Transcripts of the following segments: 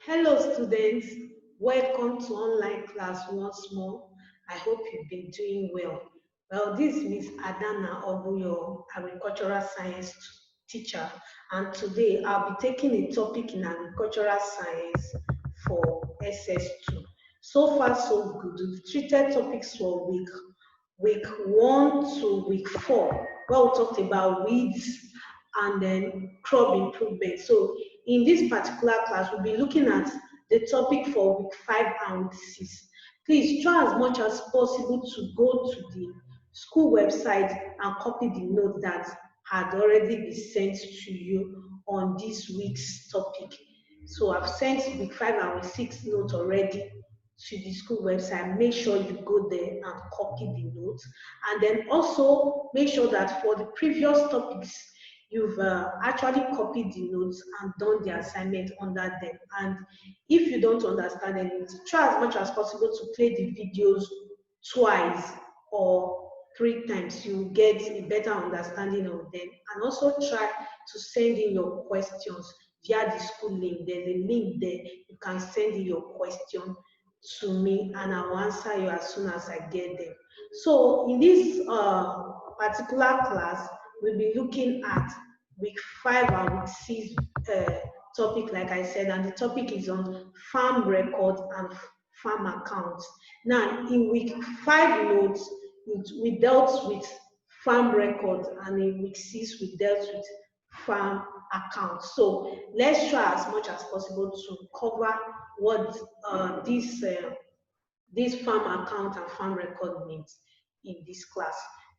Hello students, welcome to online class once more. I hope you've been doing well. Well, this is Miss Adana Obuyo, agricultural science teacher, and today I'll be taking a topic in agricultural science for SS2. So far, so good. We've treated topics for week 1 to week 4, where we talked about weeds and then crop improvement. So in this particular class, we'll be looking at the topic for week 5 and week 6. Please try as much as possible to go to the school website and copy the note that had already been sent to you on this week's topic. So I've sent week 5 and week 6 note already to the school website. Make sure you go there and copy the notes. And then also make sure that for the previous topics, you've actually copied the notes and done the assignment under them. And if you don't understand anything, try as much as possible to play the videos twice or 3 times. You get a better understanding of them. And also try to send in your questions via the school link. There's a link there. You can send in your question to me and I'll answer you as soon as I get them. So in this particular class, we'll be looking at week 5 and week 6 topic, like I said, and the topic is on farm records and farm accounts. Now, in week 5 notes, we dealt with farm records, and in week 6, we dealt with farm accounts. So let's try as much as possible to cover what this farm account and farm record means in this class.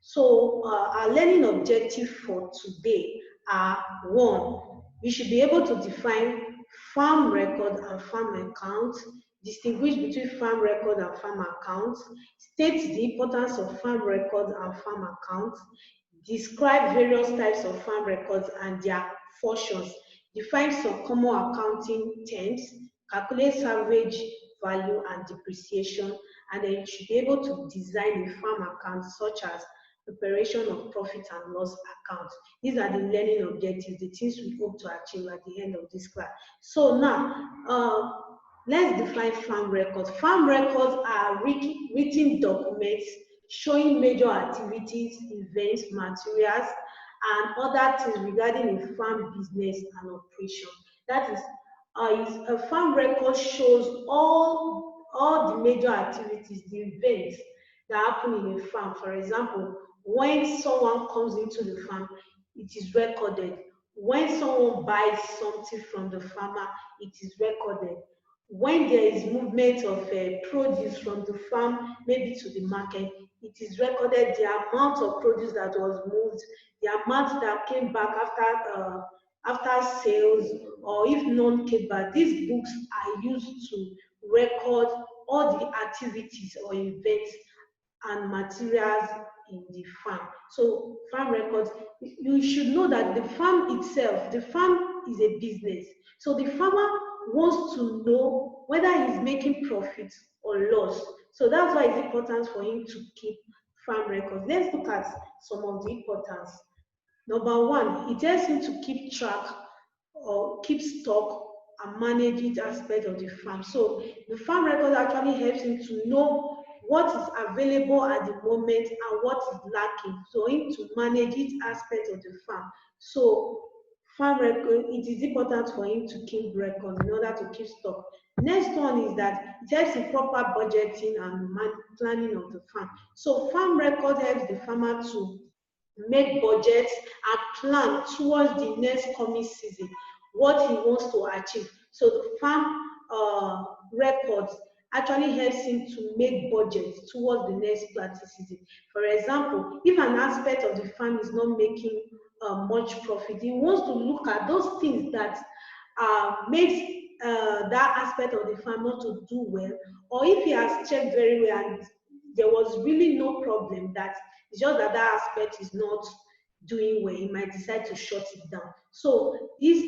So our learning objective for today are: one, you should be able to define farm record and farm account, distinguish between farm record and farm account, state the importance of farm record and farm account, describe various types of farm records and their functions, define some common accounting terms, calculate salvage value and depreciation, and then you should be able to design a farm account such as preparation of profit and loss account. These are the learning objectives, the things we hope to achieve at the end of this class. So now, let's define farm records. Farm records are written documents showing major activities, events, materials, and other things regarding a farm business and operation. That is, a farm record shows all the major activities, the events that happen in a farm. For example, when someone comes into the farm, it is recorded. When someone buys something from the farmer, it is recorded. When there is movement of produce from the farm, maybe to the market, it is recorded the amount of produce that was moved, the amount that came back after sales, or if none came back. These books are used to record all the activities or events and materials in the farm. So farm records, you should know that the farm itself, the farm is a business. So the farmer wants to know whether he's making profit or loss. So that's why it's important for him to keep farm records. Let's look at some of the importance. Number one, it helps him to keep track or keep stock and manage each aspect of the farm. So the farm record actually helps him to know what is available at the moment and what is lacking, so him to manage each aspect of the farm. So farm record, it is important for him to keep records in order to keep stock. Next one is that it helps in proper budgeting and planning of the farm. So farm record helps the farmer to make budgets and plan towards the next coming season, what he wants to achieve. So the farm records actually helps him to make budgets towards the next planting season. For example, if an aspect of the farm is not making much profit, he wants to look at those things that makes that aspect of the farm not to do well, or if he has checked very well and there was really no problem, that it's just that that aspect is not doing well, he might decide to shut it down. So this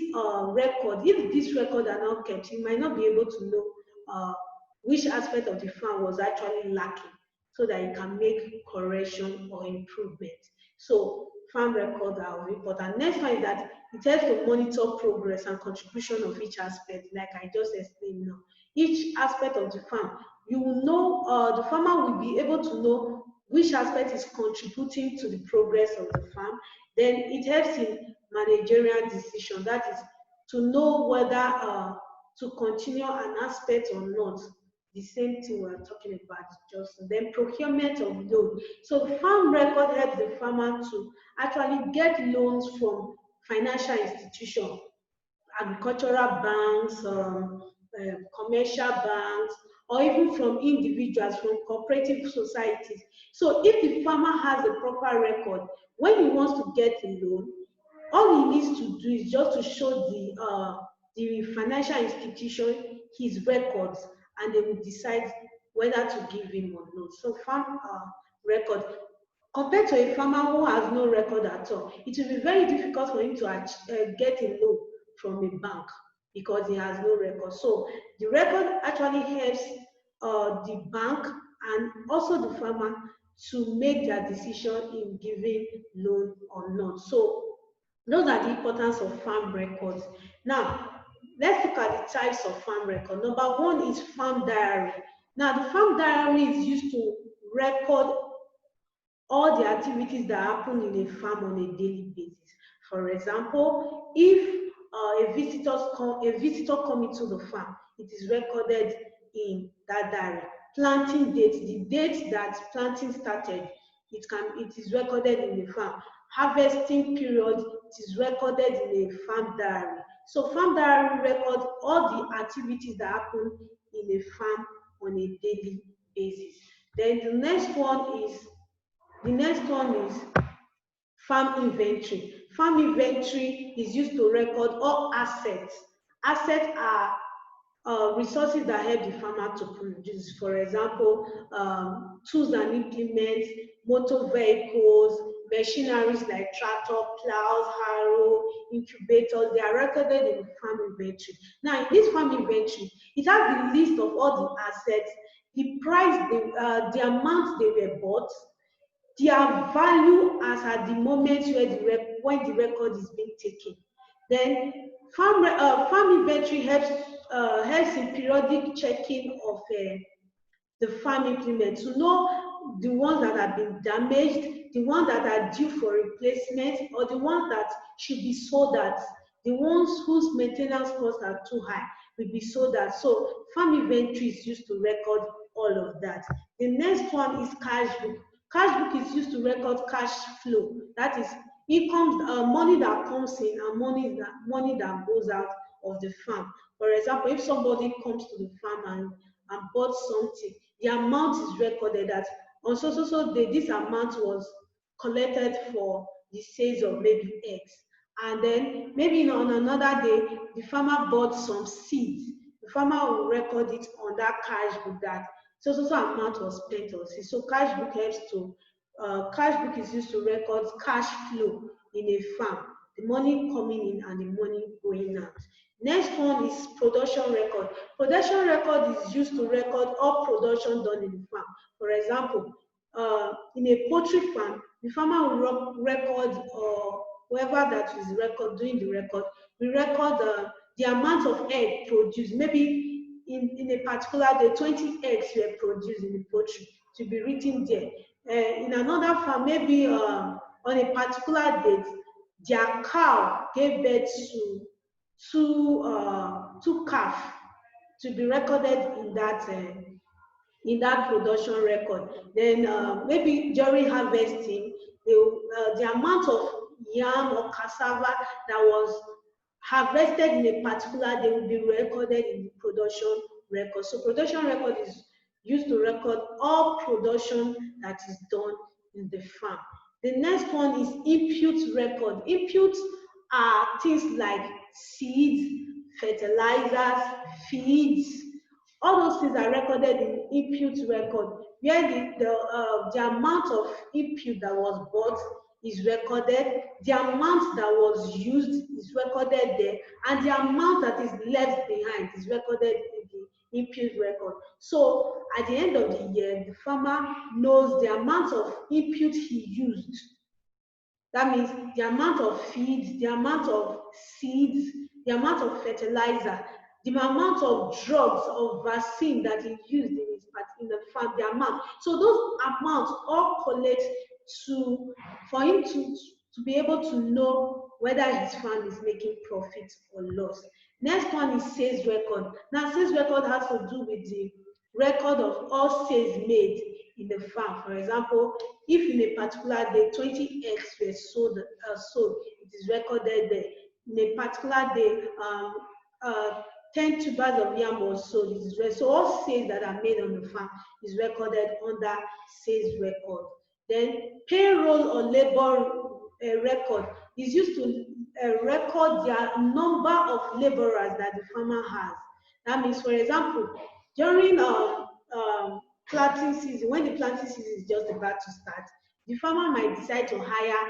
record, if this record are not kept, he might not be able to know which aspect of the farm was actually lacking, so that he can make correction or improvement. So farm record are important. Next one is that it helps to monitor progress and contribution of each aspect, like I just explained now. Each aspect of the farm, you will know, the farmer will be able to know which aspect is contributing to the progress of the farm. Then it helps in managerial decision, that is to know whether to continue an aspect or not. The same thing we're talking about just then. Procurement of loan. So farm record helps the farmer to actually get loans from financial institutions, agricultural banks, commercial banks, or even from individuals, from cooperative societies. So if the farmer has a proper record, when he wants to get a loan, all he needs to do is just to show the financial institution his records, and they will decide whether to give him or not. So farm record, compared to a farmer who has no record at all, it will be very difficult for him to get a loan from a bank because he has no record. So the record actually helps the bank and also the farmer to make their decision in giving loan or not. So those are the importance of farm records. Now, let's look at the types of farm record. Number one is farm diary. Now, the farm diary is used to record all the activities that happen in a farm on a daily basis. For example, if a visitor come into the farm, it is recorded in that diary. Planting date, the date that planting started, it is recorded in the farm. Harvesting period, it is recorded in a farm diary. So farm diary records all the activities that happen in a farm on a daily basis. Then the next one is farm inventory. Farm inventory is used to record all assets. Assets are resources that help the farmer to produce. For example, tools and implements, motor vehicles, machineries like tractor, plows, harrow, incubators, they are recorded in the farm inventory. Now, in this farm inventory, it has the list of all the assets, the price, the amount they were bought, their value as at the moment where when the record is being taken. Then farm inventory helps in periodic checking of the farm implement, to know the ones that have been damaged, the ones that are due for replacement, or the ones that should be sold at, the ones whose maintenance costs are too high will be sold at. So farm inventory is used to record all of that. The next one is cash book. Cash book is used to record cash flow. That is income, money that comes in and money that goes out of the farm. For example, if somebody comes to the farm and bought something, the amount is recorded that on so day this amount was collected for the sales of maybe eggs. And then maybe on another day, the farmer bought some seeds. The farmer will record it on that cash book that so amount was spent on seeds. So cash book is used to record cash flow in a farm, the money coming in and the money going out. Next one is production record. Production record is used to record all production done in the farm. For example, in a poultry farm, the farmer will record, whoever that is doing the record, we record the amount of egg produced. Maybe in a particular day, 20 eggs were produced in the poultry, to be written there. In another farm, maybe on a particular date, their cow gave birth to two calf, to be recorded in that production record. Then maybe during harvesting, the amount of yam or cassava that was harvested in a particular day will be recorded in the production record. So production record is used to record all production that is done in the farm. The next one is input record. Inputs are things like seeds, fertilizers, feeds. All those things are recorded in input record, where the amount of input that was bought is recorded, the amount that was used is recorded there, and the amount that is left behind is recorded in the input record. So at the end of the year, the farmer knows the amount of input he used. That means the amount of feed, the amount of seeds, the amount of fertilizer, the amount of drugs or vaccine that he used in the farm, the amount. So those amounts all collect to for him to be able to know whether his farm is making profit or loss. Next one is sales record. Now, sales record has to do with the record of all sales made in the farm. For example, if in a particular day 20 eggs were sold, it is recorded there. In a particular day, uh, 10 tubers of yam was sold. It is so all sales that are made on the farm is recorded under sales record. Then payroll or labor record is used to record the number of laborers that the farmer has. That means, for example, during planting season, when the planting season is just about to start, the farmer might decide to hire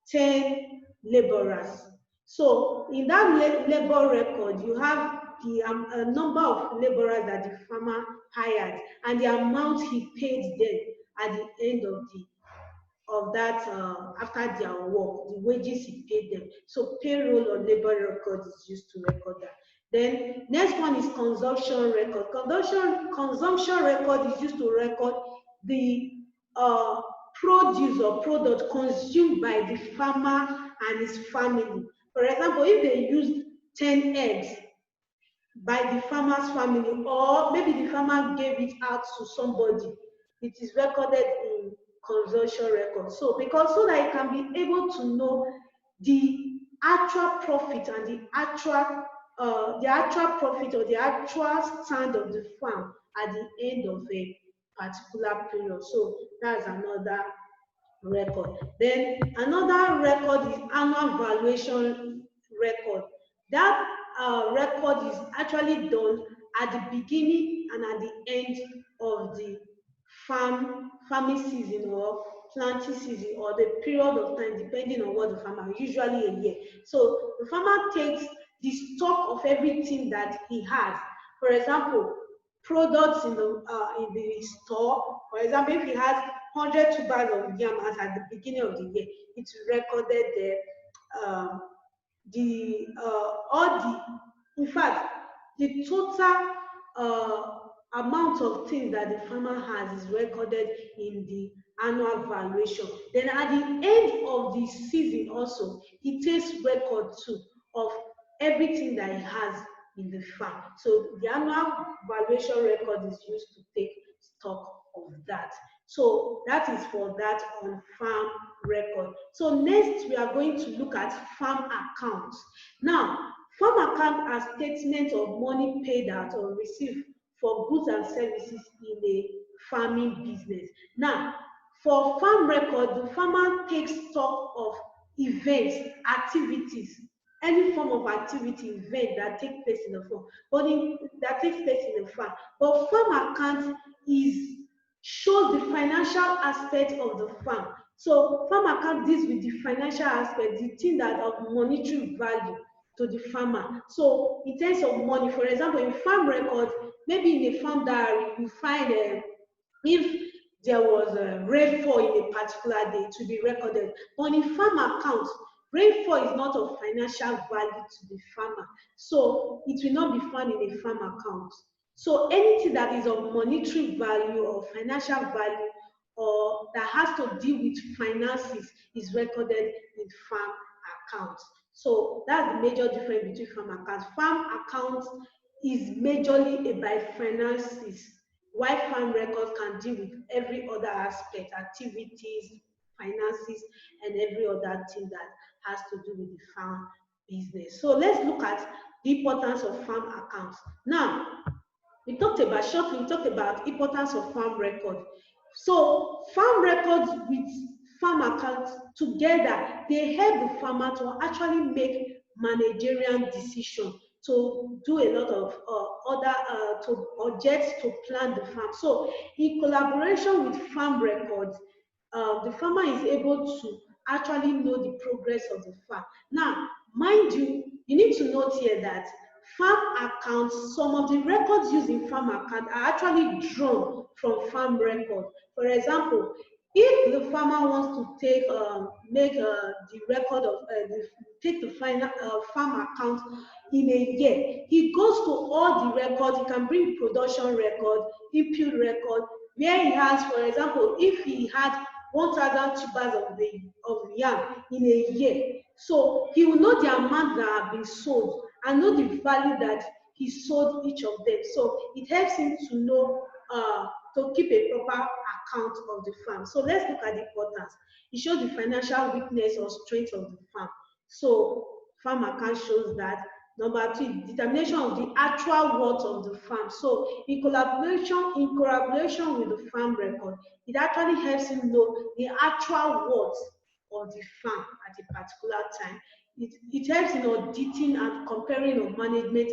10 laborers. So in that labor record, you have the number of laborers that the farmer hired and the amount he paid them at the end of that after their work, the wages he paid them. So payroll or labor record is used to record that. Then next one is consumption record. Consumption record is used to record the uh, produce or product consumed by the farmer and his family. For example, if they used 10 eggs by the farmer's family, or maybe the farmer gave it out to somebody, it is recorded in consumption record. So because so that you can be able to know the actual profit and the actual profit or the actual stand of the farm at the end of a particular period. So that's another record. Then another record is annual valuation record. That record is actually done at the beginning and at the end of the farming season or planting season or the period of time depending on what the farmer, usually a year. So the farmer takes the stock of everything that he has. For example, products in the store. For example, if he has 100 tubers of yam as at the beginning of the year, it's recorded there. All the in fact the total amount of things that the farmer has is recorded in the annual valuation. Then at the end of the season also, he takes record too of everything that he has in the farm. So the annual valuation record is used to take stock of that. So that is for that on farm record. So next we are going to look at farm accounts. Now, farm account are statements of money paid out or received for goods and services in a farming business. Now, for farm record, the farmer takes stock of events, activities, any form of activity, event that take place in the farm, that takes place in the farm. But farm account is shows the financial aspect of the farm. So farm account deals with the financial aspect, the thing that of monetary value to the farmer. So in terms of money, for example, in farm record, maybe in a farm diary, you find if there was a rainfall in a particular day to be recorded. But in farm accounts, rainfall is not of financial value to the farmer. So it will not be found in a farm account. So anything that is of monetary value or financial value or that has to deal with finances is recorded in farm accounts. So that's the major difference between farm accounts. Farm accounts is majorly about finances, while farm records can deal with every other aspect, activities, finances, and every other thing that has to do with the farm business. So let's look at the importance of farm accounts. Now, we talked about importance of farm record. So farm records with farm accounts together, they help the farmer to actually make managerial decisions, to do a lot of to budget, to plan the farm. So in collaboration with farm records, the farmer is able to actually know the progress of the farm. Now, mind you, you need to note here that farm accounts, some of the records used in farm account are actually drawn from farm record. For example, If the farmer wants to make the record of take the final farm account in a year, he goes to all the records. He can bring production record, input record, where he has, for example, if he had 1,000 tubers of yam in a year, so he will know the amount that have been sold and know the value that he sold each of them. So it helps him to know to keep a proper account of the farm. So let's look at the importance. It shows the financial weakness or strength of the farm. So farm account shows that. Number two, determination of the actual worth of the farm. So in collaboration with the farm record, it actually helps him know the actual worth of the farm at a particular time. It helps in auditing and comparing of management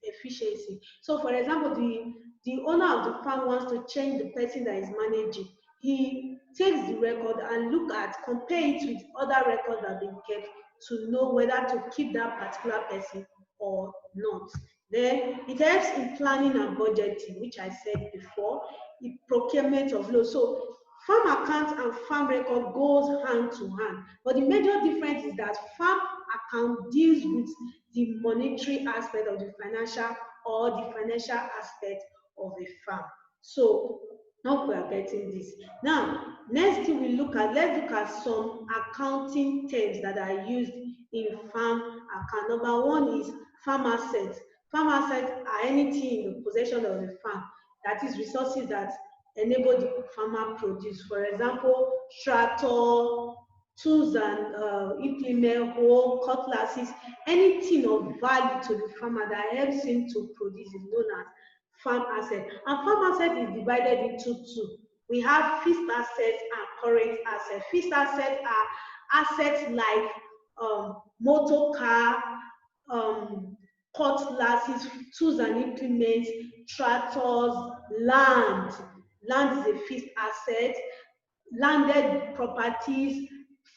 efficiency. So, for example, the owner of the farm wants to change the person that is managing. He takes the record and look at, compare it with other records that have been kept to know whether to keep that particular person or not. Then it helps in planning and budgeting, which I said before, the procurement of loans. So farm account and farm record goes hand to hand. But the major difference is that farm account deals with the monetary aspect of the financial or the financial aspect of a farm. So now we are getting this. Now, next thing let's look at some accounting terms that are used in farm account. Number one is farm assets. Farm assets are anything in the possession of the farm, that is resources that enable the farmer produce. For example, tractor, tools and implement, hoe, cutlasses, anything of value to the farmer that helps him to produce is known as farm asset. And farm asset is divided into two. We have fixed assets and current assets. Fixed assets are assets like motor car, um, cutlasses, tools and implements, tractors, land. Land is a fixed asset. Landed properties,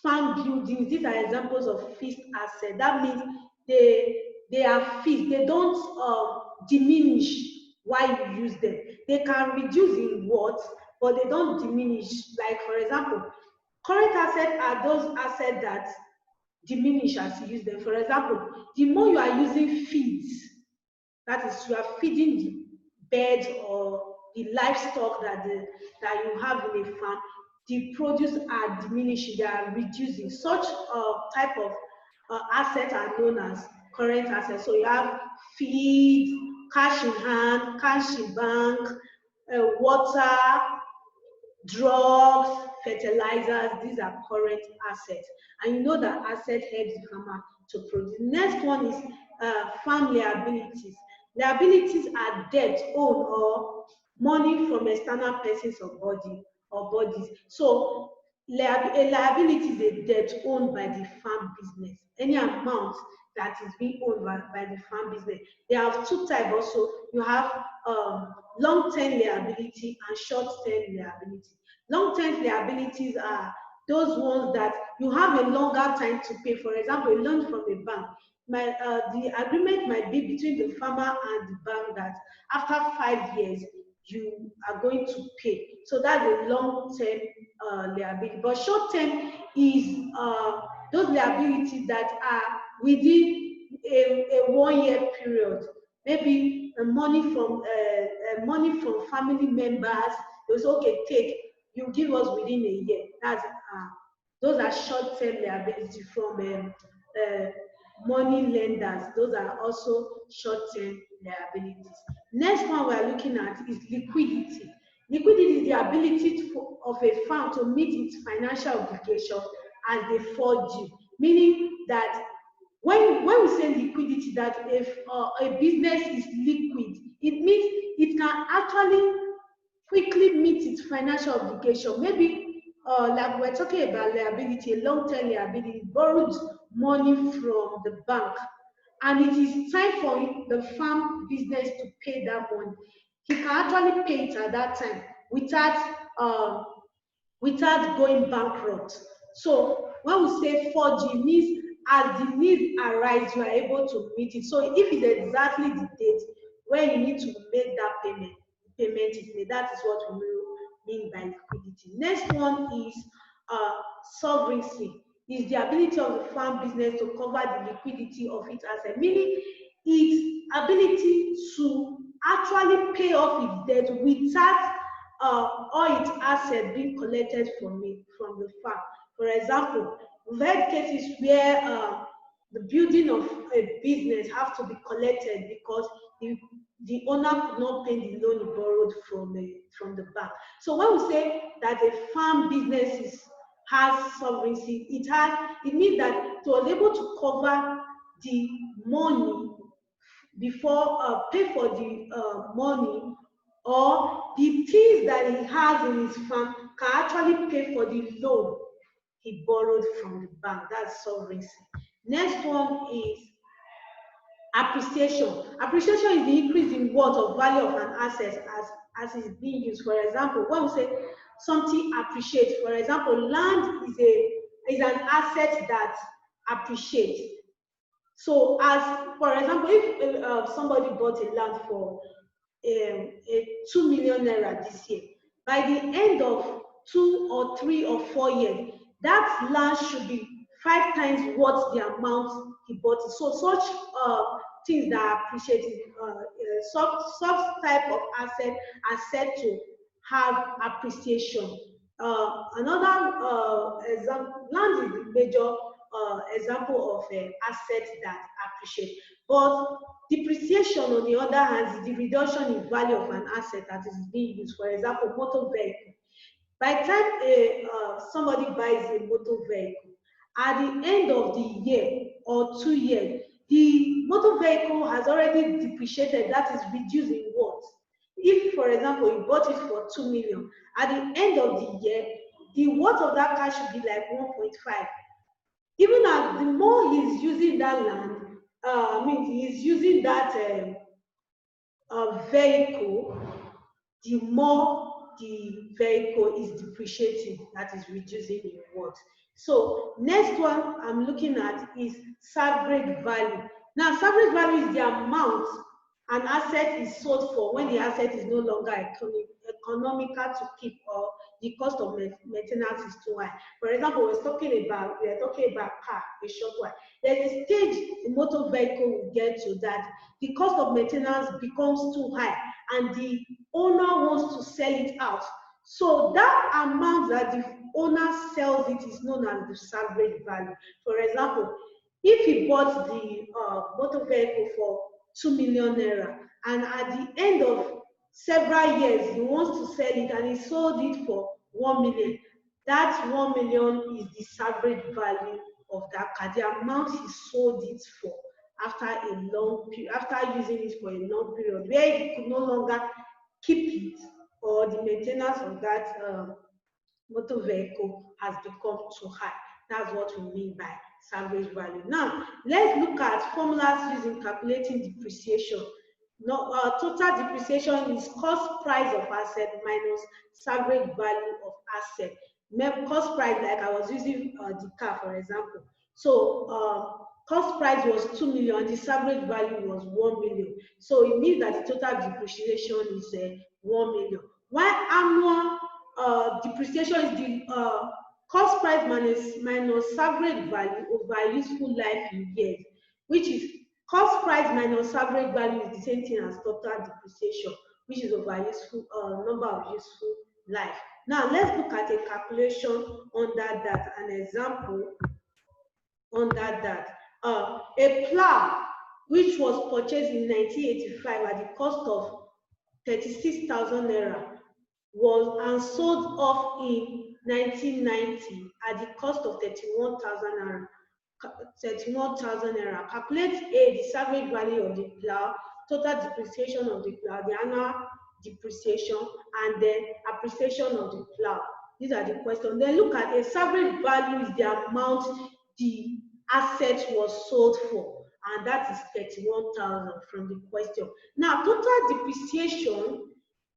farm buildings. These are examples of fixed assets. That means they are fixed. They don't diminish while you use them. They can reduce in worth, but they don't diminish. Like, for example, current assets are those assets that diminish as you use them. For example, the more you are using feeds, that is, you are feeding the birds or the livestock that you have in a farm, the produce are diminishing, they are reducing. Such type of assets are known as current assets. So you have feed, cash in hand, cash in bank, water, drugs, fertilizers. These are current assets. And you know that asset helps the farmer to produce. Next one is farm liabilities. Liabilities are debt owed or money from external persons or bodies. So a liability is a debt owned by the farm business. Any amount that is being owned by the farm business. They have two types also. You have long-term liability and short-term liability. Long-term liabilities are those ones that you have a longer time to pay. For example, a loan from a bank. The agreement might be between the farmer and the bank that after 5 years you are going to pay. So that's a long-term liability. But short-term is those liabilities that are within a 1 year period. Maybe money from family members. They say, okay, take, you give us within a year. That's those are short-term liability from money lenders. Those are also short-term liabilities. Next one we are looking at is liquidity. Liquidity is the ability of a firm to meet its financial obligations as they fall due. Meaning that when we say liquidity, that if a business is liquid, it means it can actually quickly meet its financial obligation. Maybe like we're talking about liability, a long-term liability, borrowed money from the bank, and it is time for the farm business to pay that money. He can actually pay it at that time uh, without going bankrupt. So when we say 4G, means as the need arise, you are able to meet it. So if it's exactly the date when you need to make that payment is made. That is what mean by liquidity. Next one is solvency. Is the ability of the farm business to cover the liquidity of its asset, meaning its ability to actually pay off its debt without all its assets being collected from the farm. For example, we've had cases where the building of a business have to be collected because the owner could not pay the loan he borrowed from the bank. So when we say that a farm business has solvency, it means that it was able to cover the money before pay for the money, or the things that he has in his farm can actually pay for the loan he borrowed from the bank. That's solvency. Next one is appreciation. Appreciation is the increase in worth or value of an asset as it's being used. For example, when we say something appreciates, for example, land is an asset that appreciates. So, as for example, if somebody bought a land for a 2 million naira this year, by the end of 2 or 3 or 4 years, that land should be 5 times what the amount he bought it. So, such things that are appreciated, such type of asset are said to have appreciation. Another example, land is the major example of assets that appreciate. But depreciation, on the other hand, is the reduction in value of an asset that is being used. For example, motor vehicle. By the time somebody buys a motor vehicle, at the end of the year or 2 years, the motor vehicle has already depreciated, that is reduced in worth. If, for example, you bought it for 2 million, at the end of the year, the worth of that car should be like 1.5. Even as the more he's using that land, he's using that vehicle, the more the vehicle is depreciating, that is reducing in worth. So next one I'm looking at is salvage value. Now, salvage value is the amount an asset is sold for when the asset is no longer economical to keep, or the cost of maintenance is too high. For example, we are talking about car, a short while. There's a stage the motor vehicle will get to that the cost of maintenance becomes too high, and the owner wants to sell it out. So that amount that the owner sells it is known as the salvage value. For example, if he bought the motor vehicle for 2 million naira, and at the end of several years he wants to sell it and he sold it for 1 million, that 1 million is the salvage value of that car, the amount he sold it for after a long period, after using it for a long period, where he could no longer keep it, or the maintenance of that motor vehicle has become too high. That's what we mean by salvage value. Now, let's look at formulas used in calculating depreciation. No, total depreciation is cost price of asset minus salvage value of asset. Cost price, like I was using the car, for example. So, cost price was 2 million, the salvage value was 1 million. So it means that the total depreciation is 1 million. While annual depreciation is the cost price minus average value over useful life in years, which is cost price minus average value is the same thing as total depreciation, which is over useful number of useful life. Now let's look at a calculation under that, an example under that. A plow which was purchased in 1985 at the cost of 36,000 naira was and sold off in 1990 at the cost of 31,000 naira. 31,000 naira. Calculate A, the salvage value of the plow, total depreciation of the plow, the annual depreciation, and then appreciation of the plow. These are the questions. Then look at a salvage value is the amount the asset was sold for, and that is 31,000 from the question. Now, total depreciation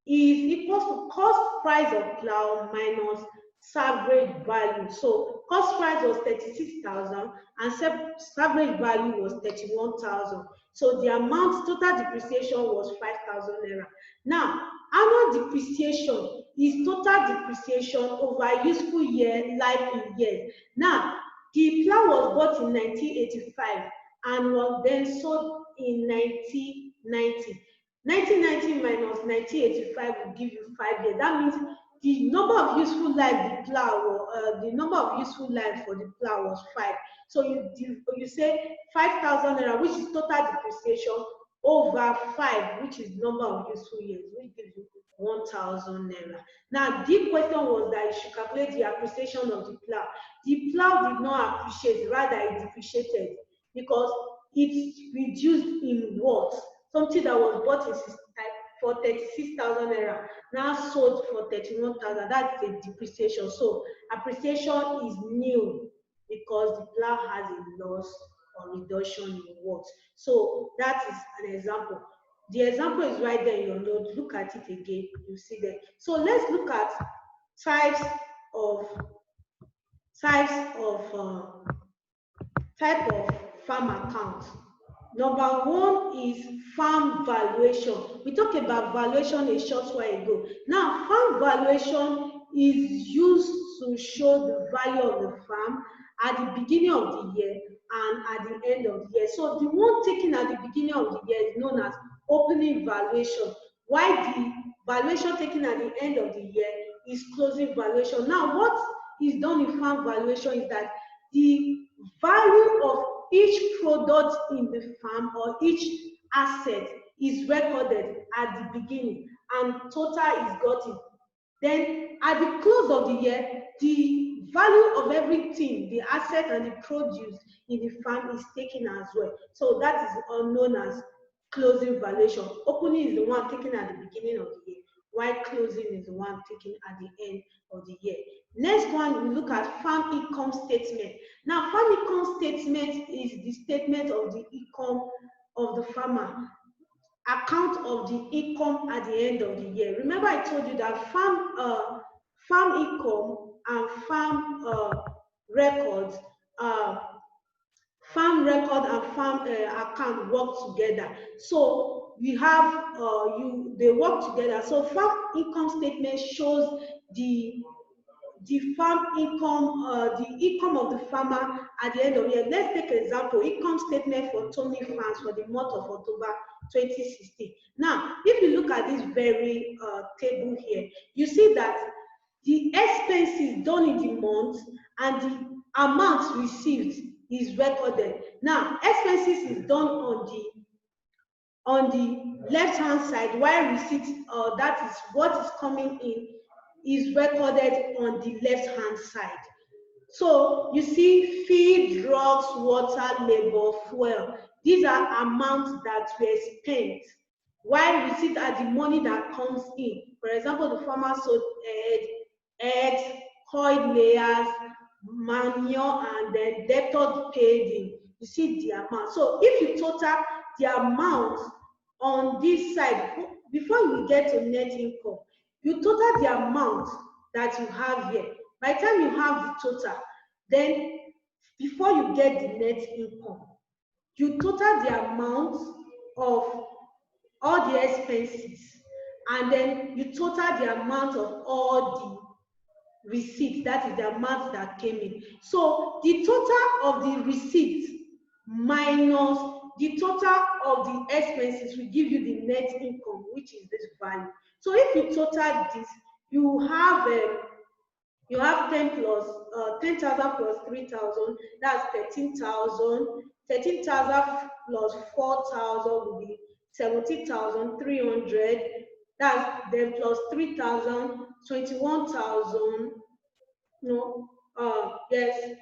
is equals to cost price of plow minus salvage value. So cost price was 36,000 and salvage value was 31,000. So the amount total depreciation was 5,000 naira. Now, annual depreciation is total depreciation over useful year life in years. Now, the plow was bought in 1985 and was then sold in 1990. 1990 minus 1985 will give you 5 years. That means the number of useful life the number of useful life for the plow was 5. So you say 5,000 naira, which is total depreciation, over 5, which is number of useful years, which gives you 1,000 naira. Now, the question was that you should calculate the appreciation of the plow. The plow did not appreciate, rather it depreciated, because it reduced in worth. Something that was bought for 36,000 naira now sold for 31,000. That's a depreciation. So appreciation is nil because the plow has a loss or reduction in worth. So that is an example. The example is right there in your note. Look at it again. You see that. So let's look at types of type of farm account. Number one is farm valuation. We talked about valuation a short while ago. Now, farm valuation is used to show the value of the farm at the beginning of the year and at the end of the year. So the one taken at the beginning of the year is known as opening valuation, while the valuation taken at the end of the year is closing valuation. Now, what is done in farm valuation is that the value of each product in the farm or each asset is recorded at the beginning and total is gotten. Then at the close of the year, the value of everything, the asset and the produce in the farm is taken as well. So that is known as closing valuation. Opening is the one taken at the beginning of the year, while closing is the one taken at the end of the year. Next one, we look at farm income statement. Now, farm income statement is the statement of the income of the farmer, account of the income at the end of the year. Remember, I told you that farm income and records, farm record and farm account work together. So we have they work together. So farm income statement shows the farm income, the income of the farmer at the end of the year. Let's take an example, income statement for Tommy Farms for the month of October 2016. Now, if you look at this very table here, you see that the expenses done in the month and the amount received is recorded. Now, expenses is done on the left hand side, while receipts, that is what is coming in, is recorded on the left hand side. So you see feed, drugs, water, labor, fuel. These are amounts that were spent, while receipts are the money that comes in. For example, the farmer sold eggs, coil layers, manure, and then debtors paid in. You see the amount. So if you total the amount on this side, before you get to net income, you total the amount that you have here. By the time you have the total, then before you get the net income, you total the amount of all the expenses, and then you total the amount of all the receipts, that is the amount that came in. So the total of the receipts minus the total of the expenses will give you the net income, which is this value. So if you total this, you have 10 plus 10,000 plus 3,000, that's 13,000. 13,000 plus 4,000 will be 17,300. That's then plus 3,000, 21,000. No, yes,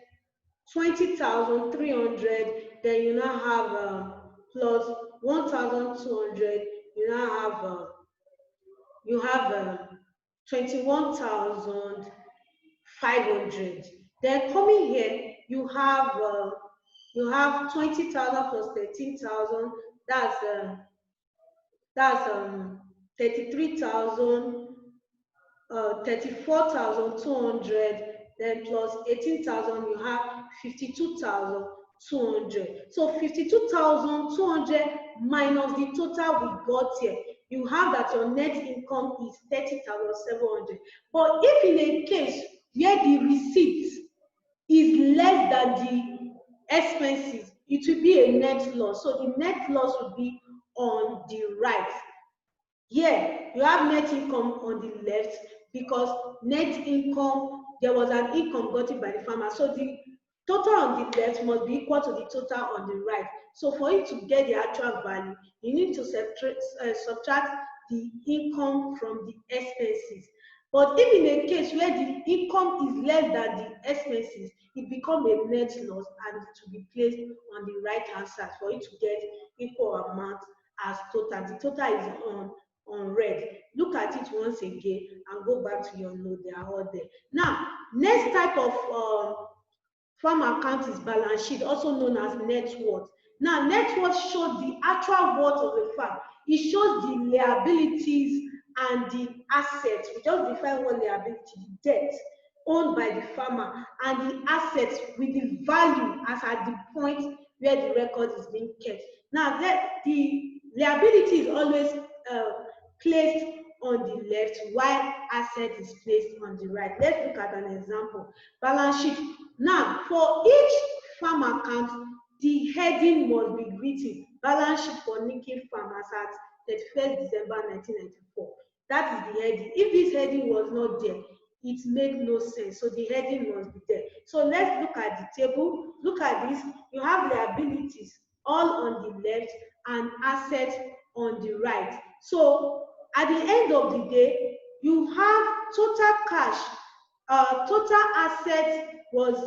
20,300. Then you now have plus 1,200. You have 21,500. Then coming here, you have 20,000 plus 13,000. That's 33,000, 34,200. Then plus 18,000, you have 52,200. So 52,200 minus the total we got here. you have that your net income is 30,700. But if in a case where the receipt is less than the expenses, it will be a net loss. So the net loss will be on the right. Here, you have net income on the left because net income, there was an income gotten by the farmer. So the total on the left must be equal to the total on the right. So for you to get the actual value, you need to subtract the income from the expenses. But if in a case where the income is less than the expenses, it becomes a net loss and it will be placed on the right hand side for you to get equal amount as total. The total is on red. Look at it once again and go back to your note. They are all there. Now, next type of farm account is balance sheet, also known as net worth. Now, net worth shows the actual worth of the farm. It shows the liabilities and the assets. We just define what liability, the debt owned by the farmer, and the assets with the value as at the point where the record is being kept. Now, the liability is always placed on the left while asset is placed on the right. Let's look at an example. Balance sheet. Now, for each farm account, the heading must be written. Balance sheet for Nikki Farm as at 31st December 1994. That is the heading. If this heading was not there, it made no sense. So the heading must be there. So let's look at the table. Look at this. You have liabilities all on the left and assets on the right. So at the end of the day, you have total cash, total assets was,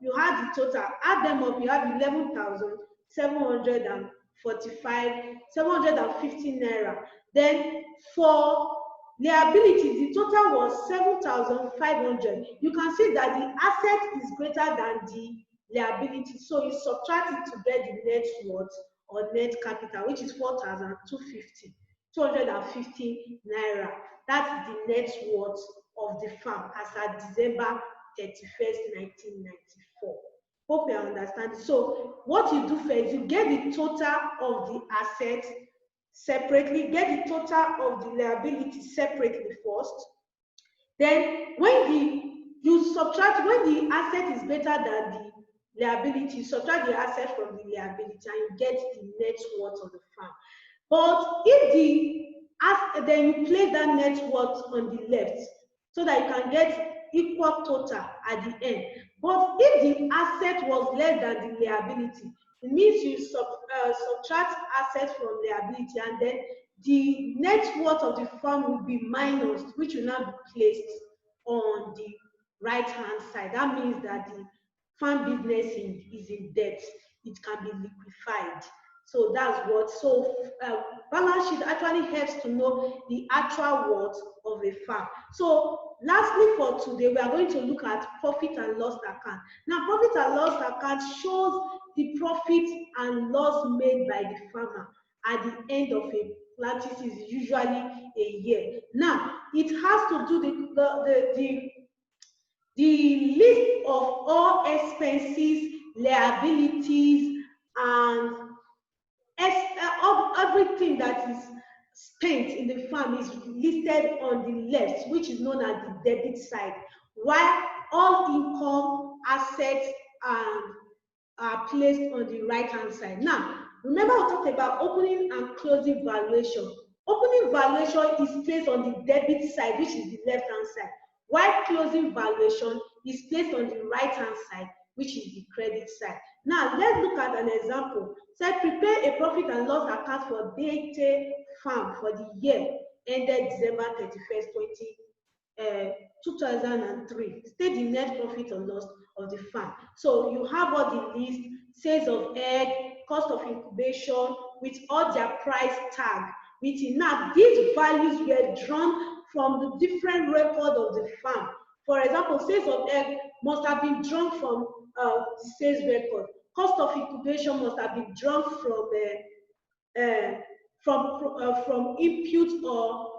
you had the total, add them up, you have 11,750 naira. Then for liability, the total was 7,500. You can see that the asset is greater than the liability. So you subtract it to get the net worth or net capital, which is 4,250 naira. That's the net worth of the farm as at December 31st, 1994. Hope you understand. So what you do first, you get the total of the assets separately, get the total of the liability separately first. Then when you subtract, when the asset is greater than the liability, you subtract the asset from the liability and you get the net worth of the farm. But if then you place that net worth on the left so that you can get equal total at the end. But if the asset was less than the liability, it means you subtract assets from liability, and then the net worth of the farm will be minus, which will now be placed on the right hand side. That means that the farm business is in debt. It can be liquefied. So that's what. So balance sheet actually helps to know the actual worth of a farm. So lastly for today, we are going to look at profit and loss account. Now, profit and loss account shows the profit and loss made by the farmer at the end of a planting season, usually a year. Now, it has to do the list of all expenses, liabilities, and everything that is spent in the farm is listed on the left, which is known as the debit side, while all income, assets, and are placed on the right hand side. Now, remember we talked about opening and closing valuation. Opening valuation is placed on the debit side, which is the left hand side, while closing valuation is placed on the right hand side, which is the credit side. Now, let's look at an example. So, prepare a profit and loss account for Deite Farm for the year ended December 31st, 2003. State the net profit or loss of the farm. So you have all the list, sales of egg, cost of incubation, with all their price tag written. Now, these values were drawn from the different record of the farm. For example, sales of egg must have been drawn from the sales record. Cost of incubation must have been drawn from input or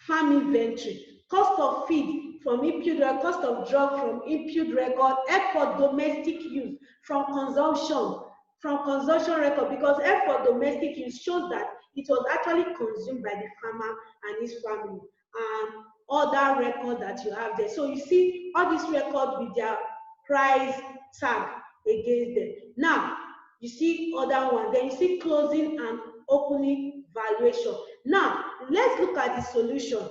farm inventory. Cost of feed from input record, cost of drug from input record, egg for domestic use from consumption from consumption record, because F for domestic use shows that it was actually consumed by the farmer and his family, and other record that you have there. So you see all these records with their price tag against them. Now you see other one, then you see closing and opening valuation. Now let's look at the solution.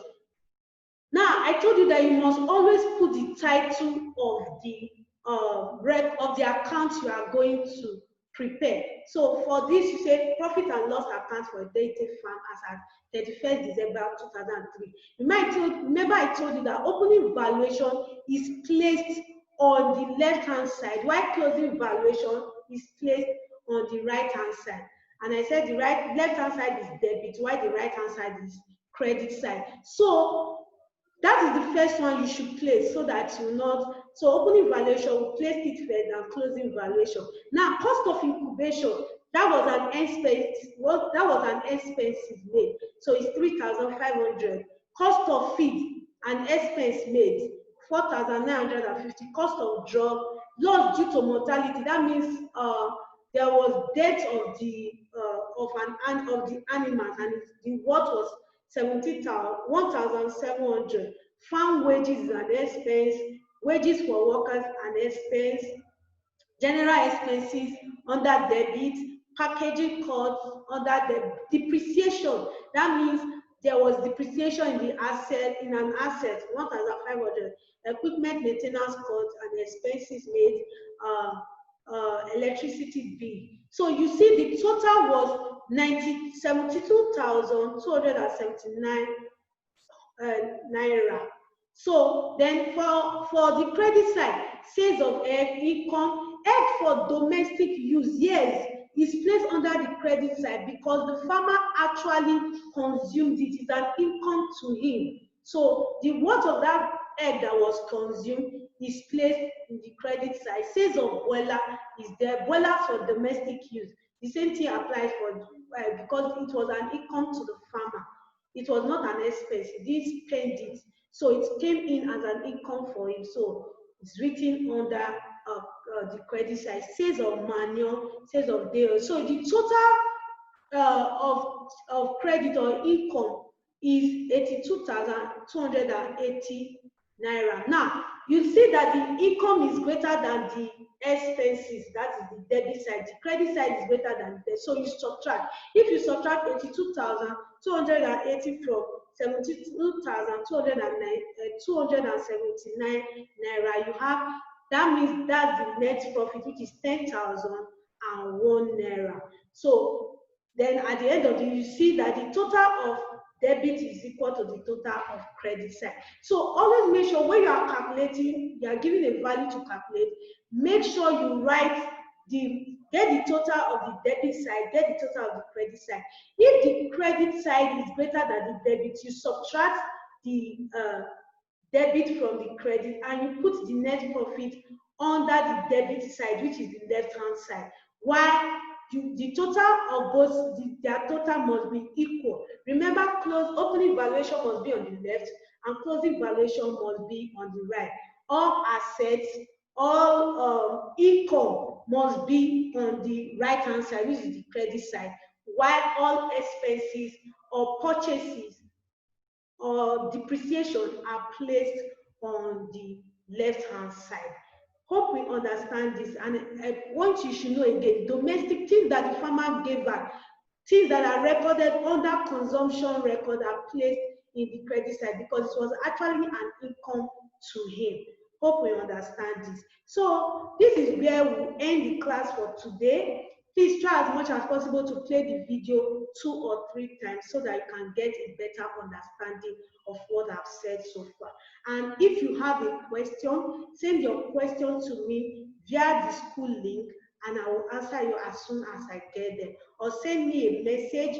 Now, I told you that you must always put the title of the account you are going to prepare. So for this, you say profit and loss account for a dairy farm as at 31st December 2003. Remember I told you that opening valuation is placed on the left-hand side, while closing valuation is placed on the right-hand side. And I said the left-hand side is debit, while the right-hand side is credit side. So that is the first one you should place, so that you not, so opening valuation, we place it first and closing valuation. Now, cost of incubation, that was an expense made. So it's 3,500. Cost of feed, an expense made, 4,950. Cost of drug, loss due to mortality, that means there was death of the animals, and the what was 1,700. Farm wages is an expense, wages for workers an expense, general expenses under debit, packaging costs under the depreciation. That means there was depreciation in the asset, in an asset, 1,500. Equipment maintenance costs and expenses made, electricity bill. So you see the total was 72,279 naira. So then for the credit side, sales of egg, income, egg for domestic use, yes, is placed under the credit side because the farmer actually consumed it. It's an income to him. So the worth of that egg that was consumed is placed in the credit side. Sales of boiler is there. Boiler for domestic use. The same thing applies for because it was an income to the farmer. It was not an expense. He didn't spend it. So it came in as an income for him. So it's written under the credit side. Sales of manure, sales of dairy. So the total of credit or income is 82,280 naira. Now, you see that the income is greater than the expenses, that is the debit side. The credit side is greater than the, so you subtract. If you subtract 82,280 from 72,279 naira, you have, that means that's the net profit, which is 10,001 naira. So then at the end of it, you see that the total of debit is equal to the total of credit side. So always make sure when you are calculating, you are giving a value to calculate, make sure you write get the total of the debit side, get the total of the credit side. If the credit side is greater than the debit, you subtract the debit from the credit and you put the net profit under the debit side, which is the left-hand side. While the total of both, their total must be equal. Remember, opening valuation must be on the left and closing valuation must be on the right. All assets, all income must be on the right-hand side, which is the credit side, while all expenses or purchases or depreciation are placed on the left-hand side. Hope we understand this. And what you should know again, domestic things that the farmer gave back, things that are recorded under consumption record are placed in the credit side because it was actually an income to him. Hope we understand this. So this is where we end the class for today. Please try as much as possible to play the video 2 or 3 times so that you can get a better understanding of what I've said so far. And if you have a question, send your question to me via the school link and I will answer you as soon as I get them. Or send me a message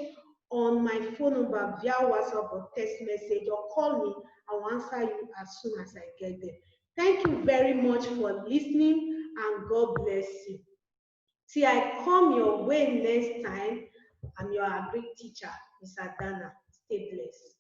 on my phone number via WhatsApp or text message, or call me. I will answer you as soon as I get them. Thank you very much for listening and God bless you. Till I come your way next time, I'm your agri teacher, Miss Adana. Stay blessed.